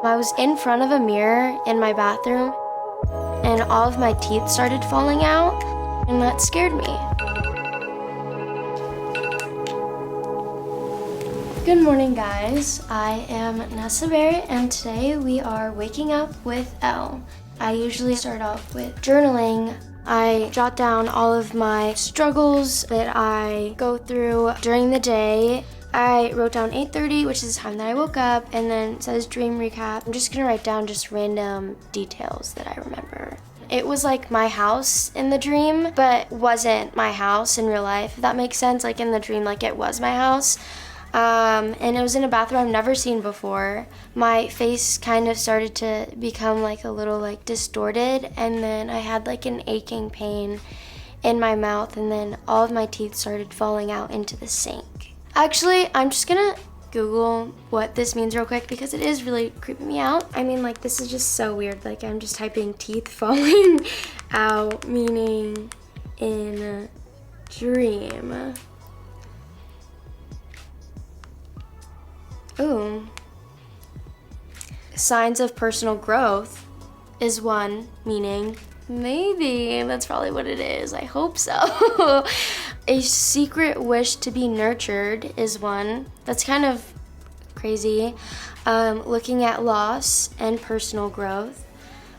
I was in front of a mirror in my bathroom and all of my teeth started falling out, and that scared me. Good morning, guys. I am Nessa Barrett, and today we are waking up with Elle. I usually start off with journaling. I jot down all of my struggles that I go through during the day. I wrote down 8:30, which is the time that I woke up, and then it says dream recap. I'm just gonna write down just random details that I remember. It was like my house in the dream, but wasn't my house in real life, if that makes sense. Like in the dream, like it was my house. And it was in a bathroom I've never seen before. My face kind of started to become like a little like distorted, and then I had like an aching pain in my mouth, and then all of my teeth started falling out into the sink. Actually, I'm just gonna Google what this means real quick because it is really creeping me out. I mean, like, this is just so weird. Like, I'm just typing teeth falling out, meaning in a dream. Ooh. Signs of personal growth is one, meaning maybe that's probably what it is. I hope so. A secret wish to be nurtured is one. That's kind of crazy. Looking at loss and personal growth.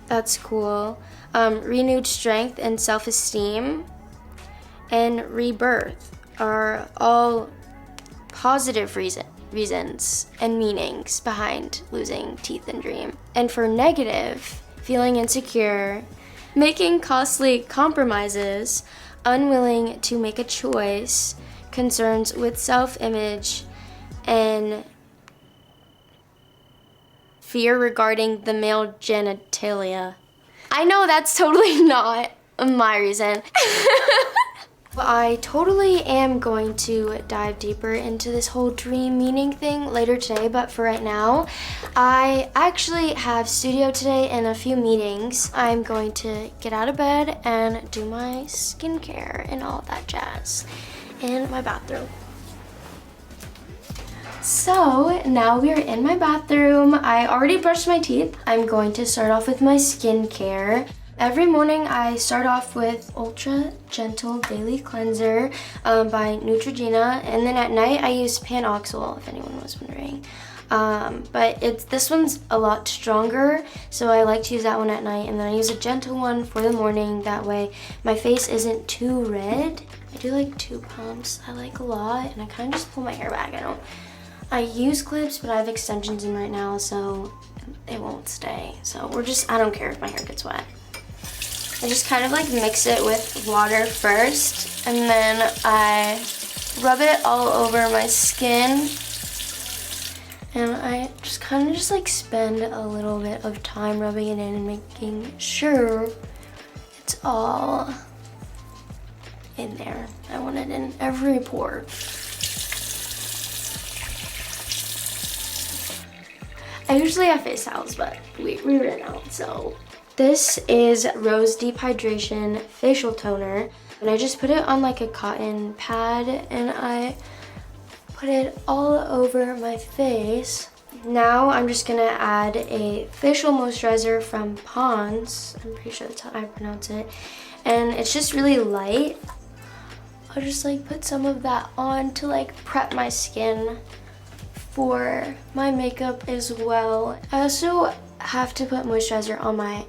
That's cool. Renewed strength and self-esteem and rebirth are all positive reasons and meanings behind losing teeth in dream. And for negative, feeling insecure, making costly compromises, unwilling to make a choice, concerns with self-image, and fear regarding the male genitalia. I know that's totally not my reason. I totally am going to dive deeper into this whole dream meaning thing later today, but for right now, I actually have studio today and a few meetings. I'm going to get out of bed and do my skincare and all that jazz in my bathroom. So now we are in my bathroom. I already brushed my teeth. I'm going to start off with my skincare. Every morning I start off with Ultra Gentle Daily Cleanser by Neutrogena, and then at night I use Panoxyl, if anyone was wondering. But this one's a lot stronger, so I like to use that one at night, and then I use a gentle one for the morning. That way my face isn't too red. I do like 2 pumps. I like a lot, and I kind of just pull my hair back. I use clips, but I have extensions in right now, so it won't stay. So I don't care if my hair gets wet. I just kind of like mix it with water first, and then I rub it all over my skin, and I just kind of just like spend a little bit of time rubbing it in and making sure it's all in there. I want it in every pore. I usually have face towels, but we ran out, so. This is Rose Deep Hydration Facial Toner, and I just put it on like a cotton pad, and I put it all over my face. Now I'm just gonna add a facial moisturizer from Pond's. I'm pretty sure that's how I pronounce it. And it's just really light. I'll just like put some of that on to like prep my skin for my makeup as well. I also have to put moisturizer on my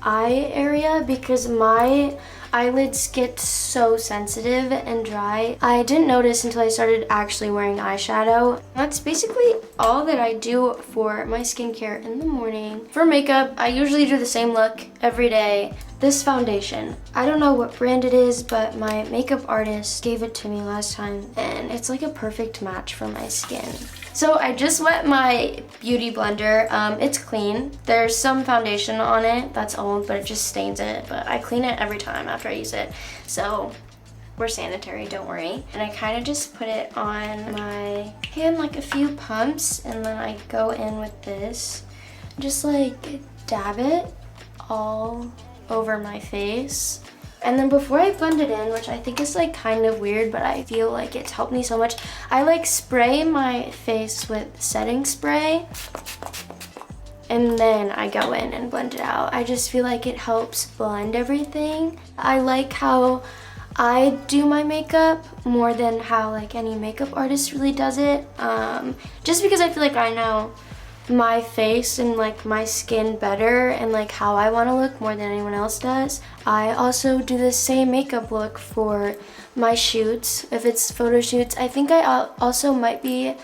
eye area because my eyelids get so sensitive and dry. I didn't notice until I started actually wearing eyeshadow. That's basically all that I do for my skincare in the morning. For makeup, I usually do the same look every day. This foundation, I don't know what brand it is, but my makeup artist gave it to me last time, and it's like a perfect match for my skin. So I just wet my beauty blender. It's clean. There's some foundation on it that's old, but it just stains it, but I clean it every time after I use it. So we're sanitary, don't worry. And I kind of just put it on my hand, like a few pumps, and then I go in with this. Just like dab it all over my face. And then before I blend it in, which I think is like kind of weird, but I feel like it's helped me so much, I like spray my face with setting spray. and then I go in and blend it out. I just feel like it helps blend everything. I like how I do my makeup more than how like any makeup artist really does it. Just because I feel like I know my face and like my skin better and like how I want to look more than anyone else does. I also do the same makeup look for my shoots. If it's photo shoots, I think I also might be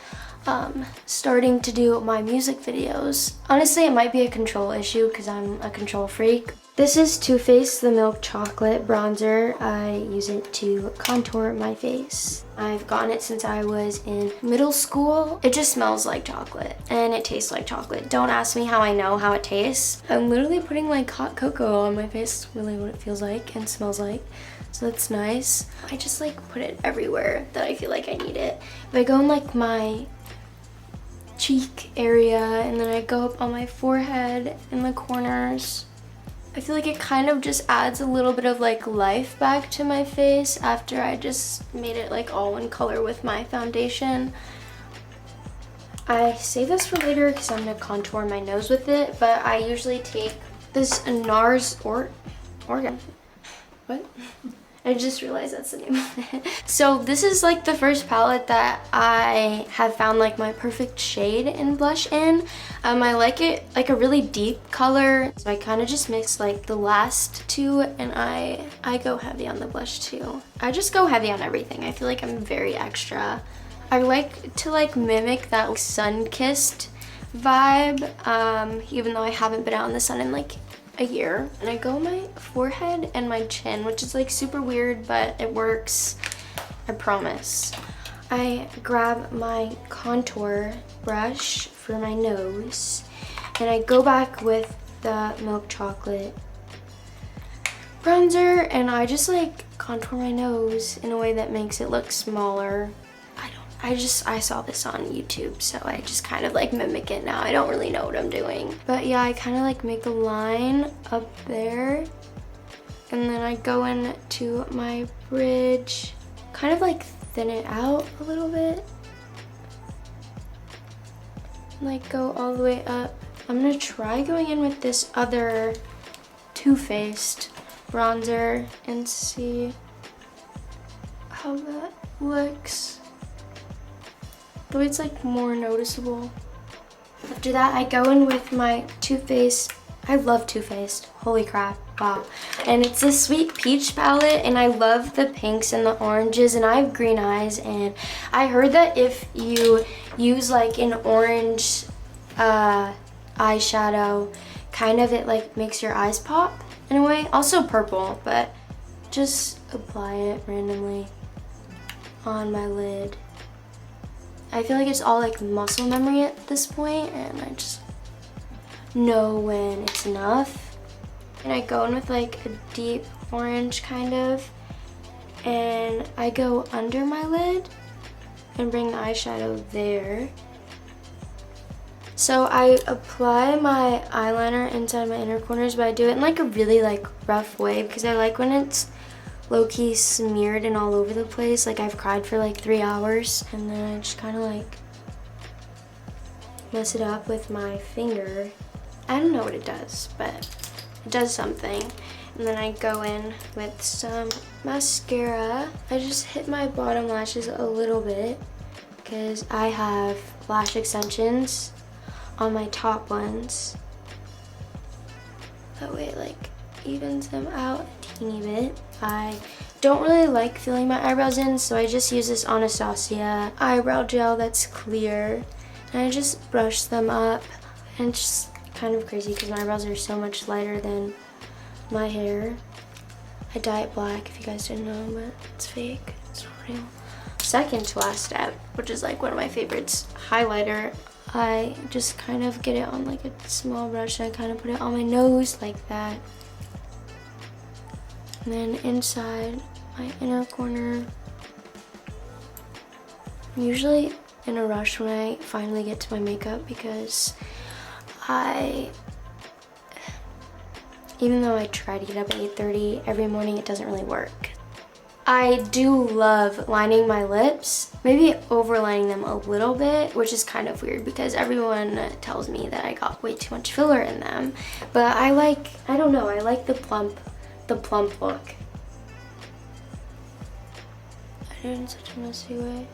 starting to do my music videos. Honestly, it might be a control issue because I'm a control freak. This is Too Faced the Milk Chocolate Bronzer. I use it to contour my face. I've gotten it since I was in middle school. It just smells like chocolate and it tastes like chocolate. Don't ask me how I know how it tastes. I'm literally putting like hot cocoa on my face. That's really what it feels like and smells like. So that's nice. I just like put it everywhere that I feel like I need it. If I go in like my cheek area and then I go up on my forehead in the corners, I feel like it kind of just adds a little bit of like life back to my face after I just made it like all one color with my foundation. I save this for later because I'm gonna contour my nose with it, but I usually take this NARS organ. What? I just realized that's the name of it. So this is like the first palette that I have found like my perfect shade in blush in. I like it like a really deep color. So I kind of just mix like the last two and I go heavy on the blush too. I just go heavy on everything. I feel like I'm very extra. I like to like mimic that like, sun-kissed vibe, even though I haven't been out in the sun in like a year. And I go my forehead and my chin, which is like super weird, but it works, I promise. I grab my contour brush for my nose and I go back with the milk chocolate bronzer and I just like contour my nose in a way that makes it look smaller. I saw this on YouTube, so I just kind of like mimic it now. I don't really know what I'm doing. But yeah, I kind of like make a line up there. And then I go into my bridge, kind of like thin it out a little bit. Like go all the way up. I'm gonna try going in with this other Too Faced bronzer and see how that looks. Though it's like more noticeable. After that, I go in with my Too Faced. I love Too Faced. Holy crap, wow. And it's a Sweet Peach palette and I love the pinks and the oranges and I have green eyes and I heard that if you use like an orange eyeshadow, kind of it like makes your eyes pop in a way. Also purple, but just apply it randomly on my lid. I feel like it's all like muscle memory at this point and I just know when it's enough. And I go in with like a deep orange kind of and I go under my lid and bring the eyeshadow there. So I apply my eyeliner inside my inner corners, but I do it in like a really like rough way because I like when it's low-key smeared and all over the place. Like I've cried for like 3 hours and then I just kind of like mess it up with my finger. I don't know what it does, but it does something. And then I go in with some mascara. I just hit my bottom lashes a little bit because I have lash extensions on my top ones. That way it like evens them out a teeny bit. I don't really like filling my eyebrows in, so I just use this Anastasia eyebrow gel that's clear. And I just brush them up. And it's just kind of crazy because my eyebrows are so much lighter than my hair. I dye it black if you guys didn't know, but it's fake. It's not real. Second to last step, which is like one of my favorites, highlighter. I just kind of get it on like a small brush and I kind of put it on my nose like that. And then inside my inner corner. I'm usually in a rush when I finally get to my makeup because even though I try to get up at 8:30 every morning, it doesn't really work. I do love lining my lips, maybe overlining them a little bit, which is kind of weird because everyone tells me that I got way too much filler in them. But I don't know, I like the plump look. I did it in such a messy way.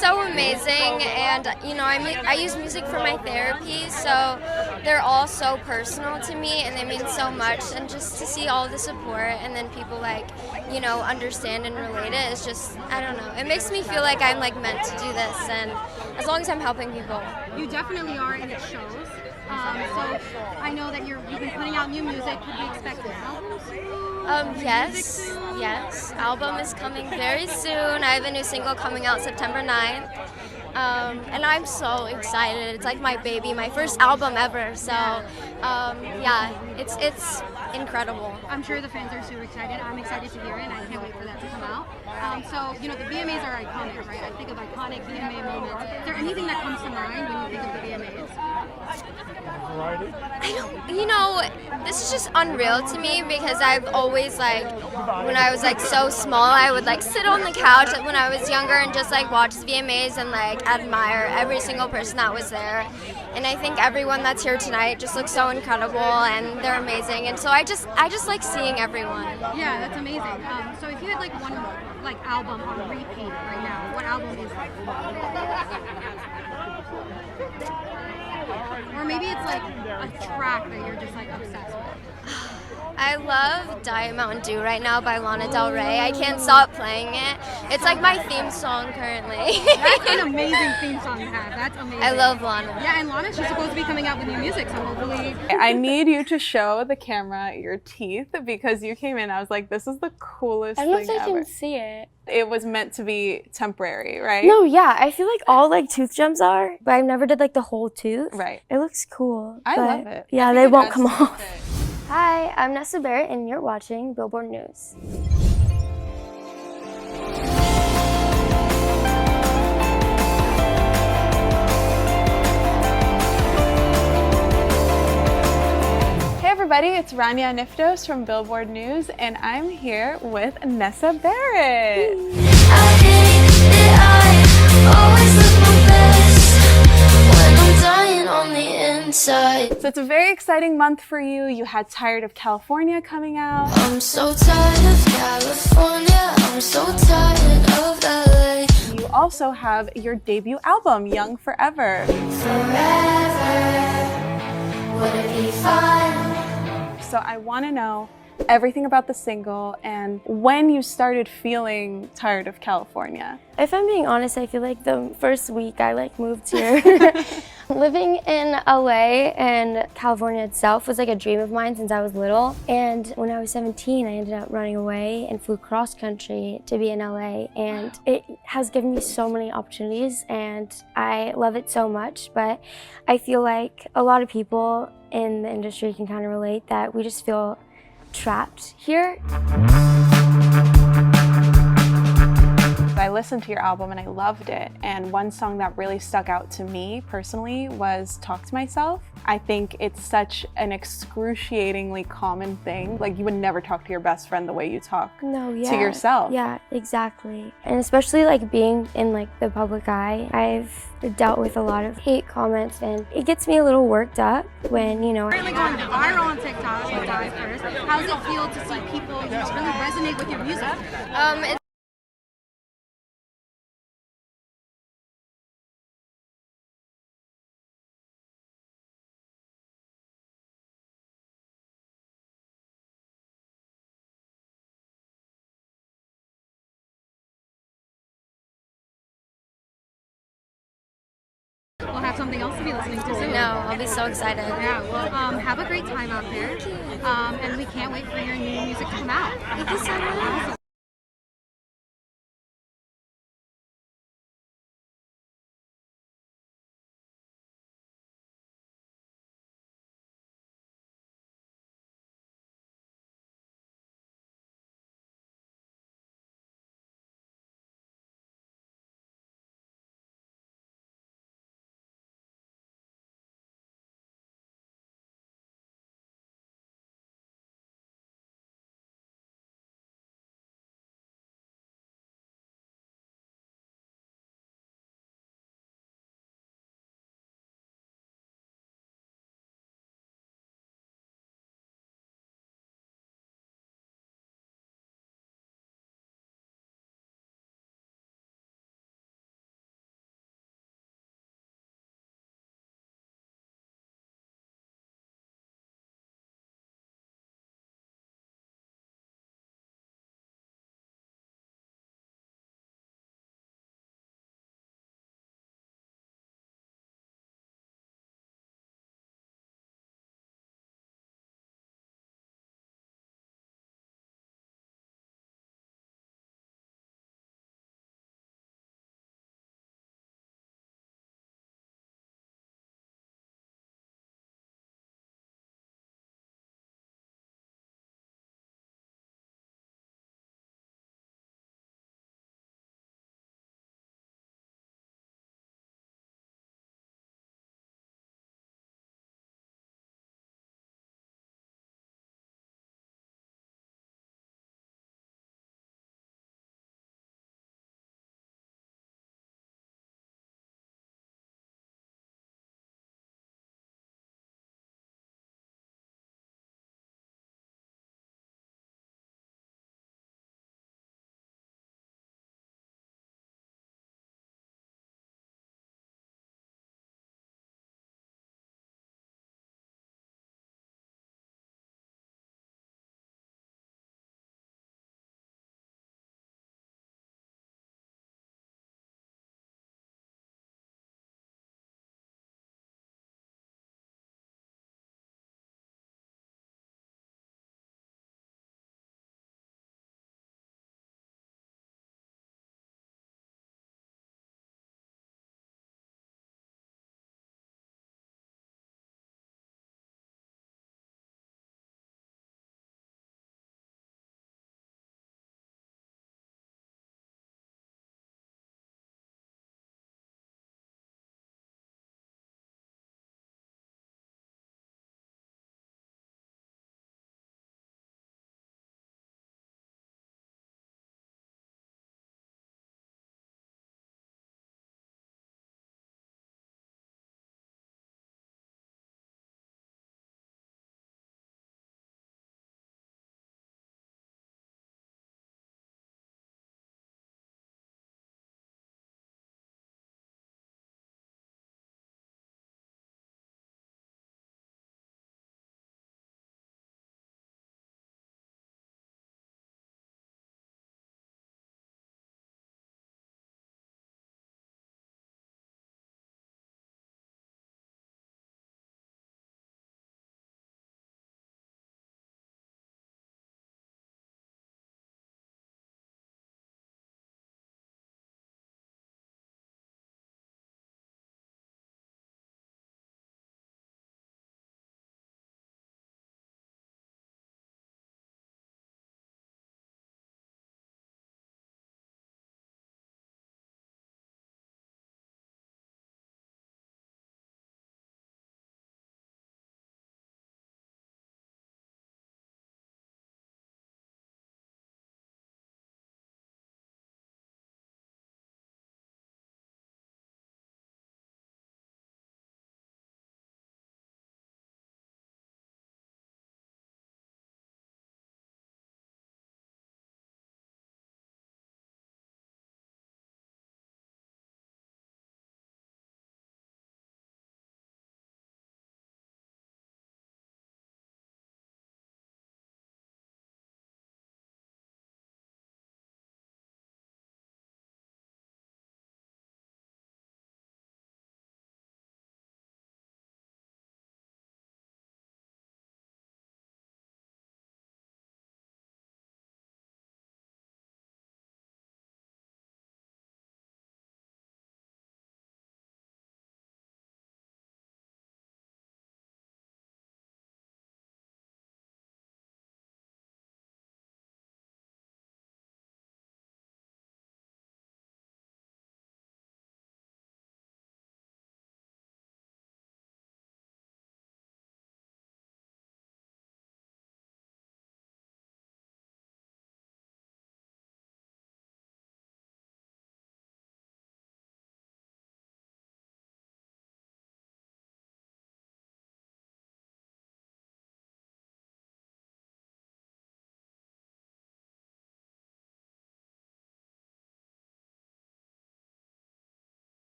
So amazing, and you know, I use music for my therapy, so they're all so personal to me and they mean so much, and just to see all the support and then people like, you know, understand and relate it is just, I don't know, it makes me feel like I'm like meant to do this, and as long as I'm helping people. You definitely are, and it shows. So I know that you've been putting out new music. Could we expect an album soon? Yes. Album is coming very soon. I have a new single coming out September 9th. And I'm so excited. It's like my baby, my first album ever. So, yeah, it's incredible. I'm sure the fans are super excited. I'm excited to hear it, and I can't wait for that to come out. So, you know, the VMAs are iconic, right? I think of iconic VMA moments. Is there anything that comes to mind when you think of the VMAs? You know, this is just unreal to me because I've always like, when I was like so small, I would like sit on the couch when I was younger and just like watch the VMAs and like admire every single person that was there. And I think everyone that's here tonight just looks so incredible and they're amazing. And so I just like seeing everyone. Yeah, that's amazing. So if you had like one like album on repeat right now, what album is that? Or maybe it's like a track that you're just like obsessed with. I love Diet Mountain Dew right now by Lana Del Rey. I can't stop playing it. It's like my theme song currently. That's an amazing theme song to have. That's amazing. I love Lana. Yeah, and Lana, she's supposed to be coming out with new music, so hopefully. I need you to show the camera your teeth because you came in. I was like, this is the coolest thing ever. I don't know if I can see it. It was meant to be temporary, right? No, yeah, I feel like all like tooth gems are, but I never did like the whole tooth. Right. It looks cool. I love it. Yeah, they won't come off. Hi, I'm Nessa Barrett and you're watching Billboard News. Hey everybody, it's Rania Niftos from Billboard News and I'm here with Nessa Barrett. I hate that I always look my best when I'm dying on the inside. So it's a very exciting month for you. You had Tired of California coming out. I'm so tired of California. I'm so tired of LA. You also have your debut album, Young Forever. Forever, would it be fine? So I want to know everything about the single and when you started feeling tired of California. If I'm being honest, I feel like the first week I like moved here. Living in LA and California itself was like a dream of mine since I was little. And when I was 17, I ended up running away and flew cross country to be in LA. And it has given me so many opportunities and I love it so much. But I feel like a lot of people in the industry can kind of relate that we just feel trapped here. I listened to your album and I loved it, and one song that really stuck out to me personally was Talk to Myself. I think it's such an excruciatingly common thing. Like, you would never talk to your best friend the way you talk to yourself. Yeah, exactly. And especially like being in like the public eye, I've dealt with a lot of hate comments and it gets me a little worked up when, you know. Currently going viral on TikTok with Dive First. How does it feel to see people really resonate with your music? We'll have something else to be listening to soon. No, I'll be so excited. Yeah, well, have a great time out there. And we can't wait for your new music to come out. Thank you so much.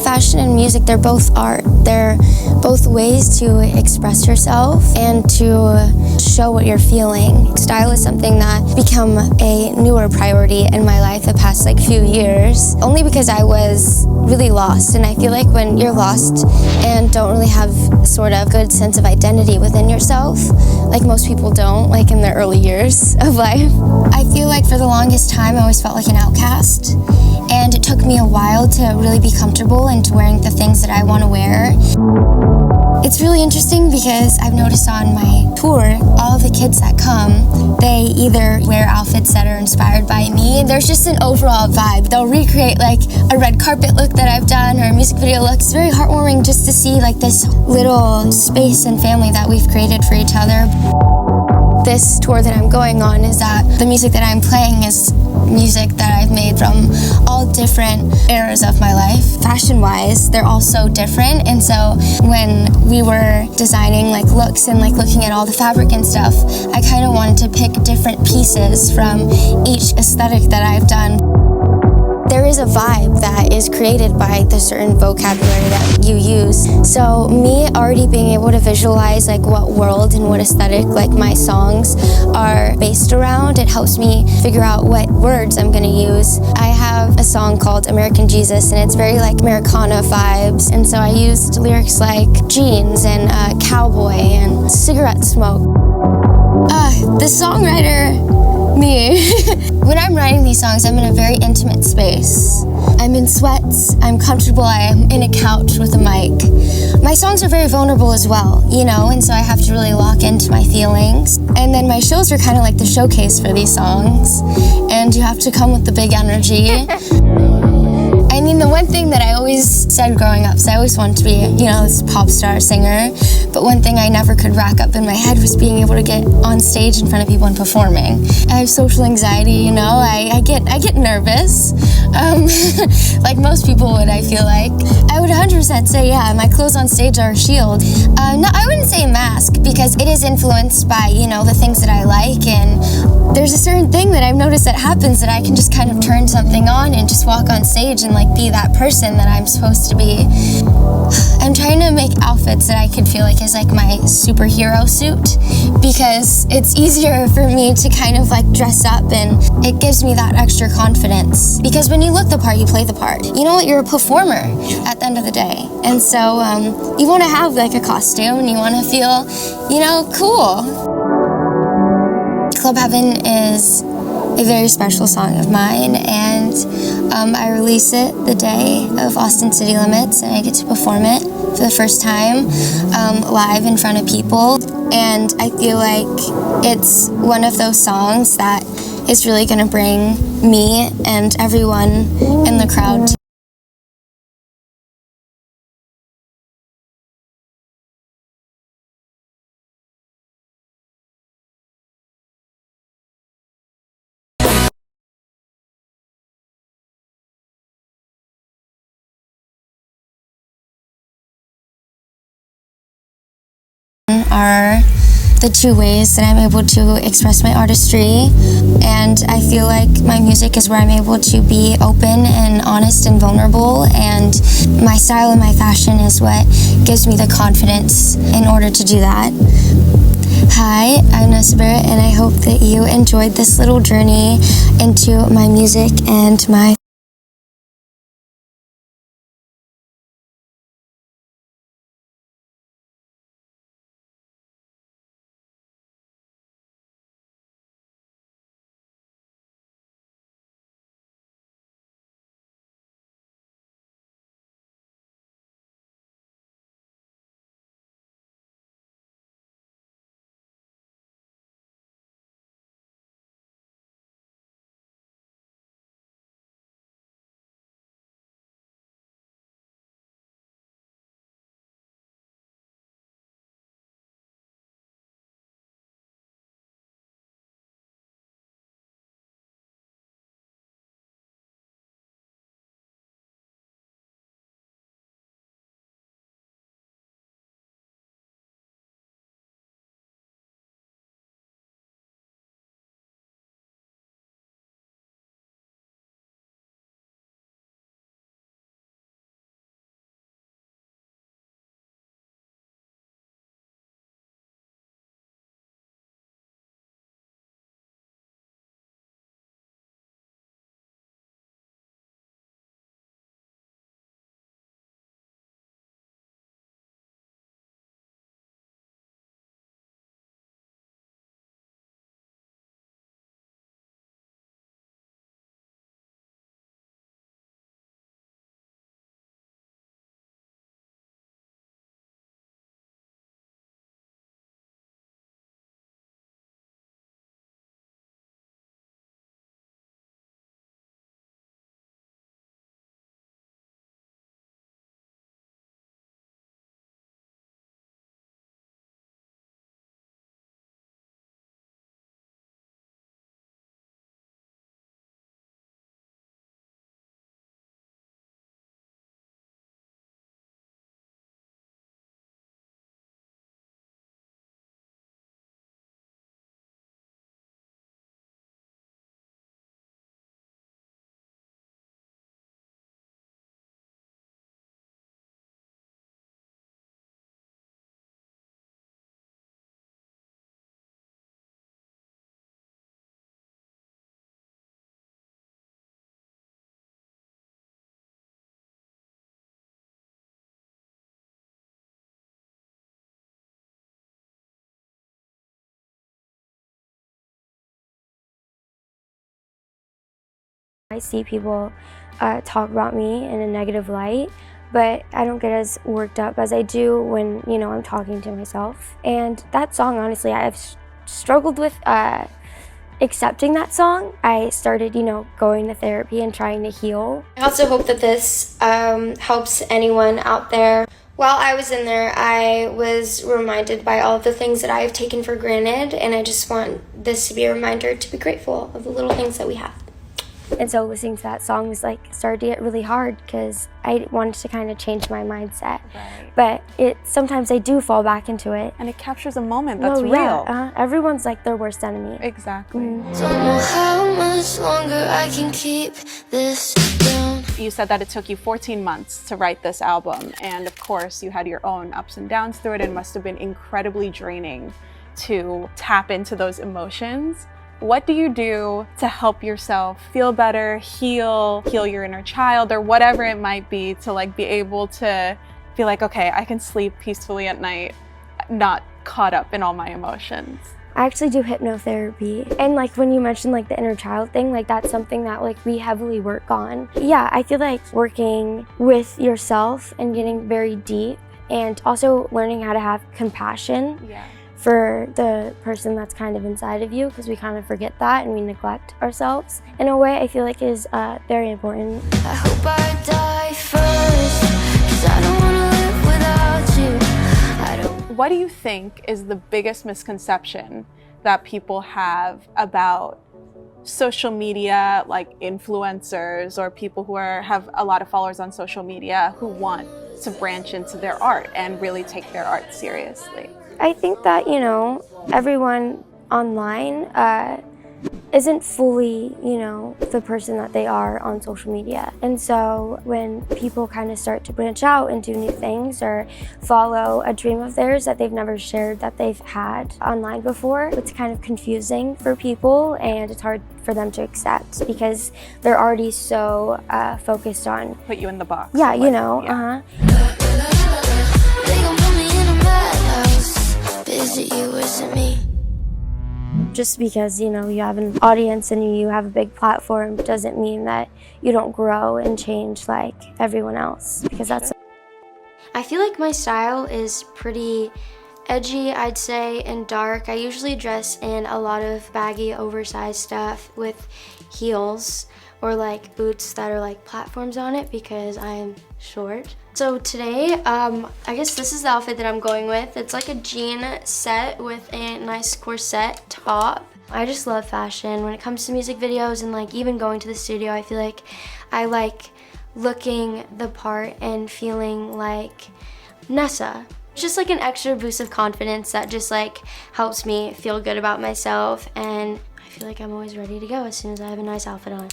fashion and music, they're both art. They're both ways to express yourself and to show what you're feeling. Style is something that become a newer priority in my life the past few years, only because I was really lost. And I feel like when you're lost and don't really have sort of good sense of identity within yourself, like most people don't, like in their early years of life, I feel like for the longest time I always felt like an outcast. And it took me a while to really be comfortable into wearing the things that I want to wear. It's really interesting because I've noticed on my tour, all the kids that come, they either wear outfits that are inspired by me. There's just an overall vibe. They'll recreate a red carpet look that I've done or a music video look. It's very heartwarming just to see this little space and family that we've created for each other. This tour that I'm going on is that the music that I'm playing is music that I've made from all different eras of my life. Fashion-wise, they're all so different, and so when we were designing looks and looking at all the fabric and stuff, I kind of wanted to pick different pieces from each aesthetic that I've done. There is a vibe that is created by the certain vocabulary that you use. So me already being able to visualize what world and what aesthetic my songs are based around, it helps me figure out what words I'm gonna use. I have a song called American Jesus, and it's very Americana vibes. And so I used lyrics like jeans and cowboy and cigarette smoke. The songwriter, me. When I'm writing these songs, I'm in a very intimate space. I'm in sweats, I'm comfortable, I am in a couch with a mic. My songs are very vulnerable as well, and so I have to really lock into my feelings. And then my shows are kind of like the showcase for these songs, and you have to come with the big energy. I mean, the one thing that I always said growing up, so I always wanted to be, this pop star singer, but one thing I never could rack up in my head was being able to get on stage in front of people and performing. I have social anxiety, I get nervous, like most people would, I feel like. I would 100% say, yeah, my clothes on stage are a shield. No, I wouldn't say a mask, because it is influenced by, the things that I like, and there's a certain thing that I've noticed that happens that I can just kind of turn something on and just walk on stage and be that person that I'm supposed to be. I'm trying to make outfits that I could feel is my superhero suit, because it's easier for me to kind of dress up, and it gives me that extra confidence. Because when you look the part, you play the part. You know what? You're a performer at the end of the day. And so you want to have a costume, and you want to feel, cool. Club Heaven is a very special song of mine, and I release it the day of Austin City Limits, and I get to perform it for the first time live in front of people. And I feel like it's one of those songs that is really going to bring me and everyone in the crowd to are the two ways that I'm able to express my artistry, and I feel like my music is where I'm able to be open and honest and vulnerable, and my style and my fashion is what gives me the confidence in order to do that. Hi, I'm Nessa Barrett, and I hope that you enjoyed this little journey into my music and my I see people talk about me in a negative light, but I don't get as worked up as I do when, you know, I'm talking to myself. And that song, honestly, I've struggled with accepting that song. I started, you know, going to therapy and trying to heal. I also hope that this helps anyone out there. While I was in there, I was reminded by all of the things that I have taken for granted, and I just want this to be a reminder to be grateful of the little things that we have. And so listening to that song was like, started to get really hard because I wanted to kind of change my mindset. Right. But sometimes I do fall back into it. And it captures a moment that's Oh, real. Yeah. Everyone's like their worst enemy. Exactly. Don't know how much longer I can keep this down. You said that it took you 14 months to write this album, and of course you had your own ups and downs through it, and must have been incredibly draining to tap into those emotions. What do you do to help yourself feel better, heal your inner child, or whatever it might be, to like be able to feel like, okay, I can sleep peacefully at night, not caught up in all my emotions? I actually do hypnotherapy. And like when you mentioned like the inner child thing, like that's something that like we heavily work on. Yeah, I feel like working with yourself and getting very deep, and also learning how to have compassion for the person that's kind of inside of you, because we kind of forget that and we neglect ourselves. In a way, I feel like is very important. I hope I die first, 'cause I don't wanna live without you. What do you think is the biggest misconception that people have about social media, like influencers or people who have a lot of followers on social media who want to branch into their art and really take their art seriously? I think that, you know, everyone online isn't fully, you know, the person that they are on social media. And so when people kind of start to branch out and do new things or follow a dream of theirs that they've never shared that they've had online before, it's kind of confusing for people, and it's hard for them to accept because they're already so focused on put you in the box. Yeah, you know, They gon' put me in a madhouse. Visit you, visit me. Just because, you know, you have an audience and you have a big platform doesn't mean that you don't grow and change like everyone else, because that's... I feel like my style is pretty edgy, I'd say, and dark. I usually dress in a lot of baggy, oversized stuff with heels or like boots that are like platforms on it because I'm short. So today, I guess this is the outfit that I'm going with. It's like a jean set with a nice corset top. I just love fashion. When it comes to music videos and like even going to the studio, I feel like I like looking the part and feeling like Nessa. Just like an extra boost of confidence that just like helps me feel good about myself, and I feel like I'm always ready to go as soon as I have a nice outfit on.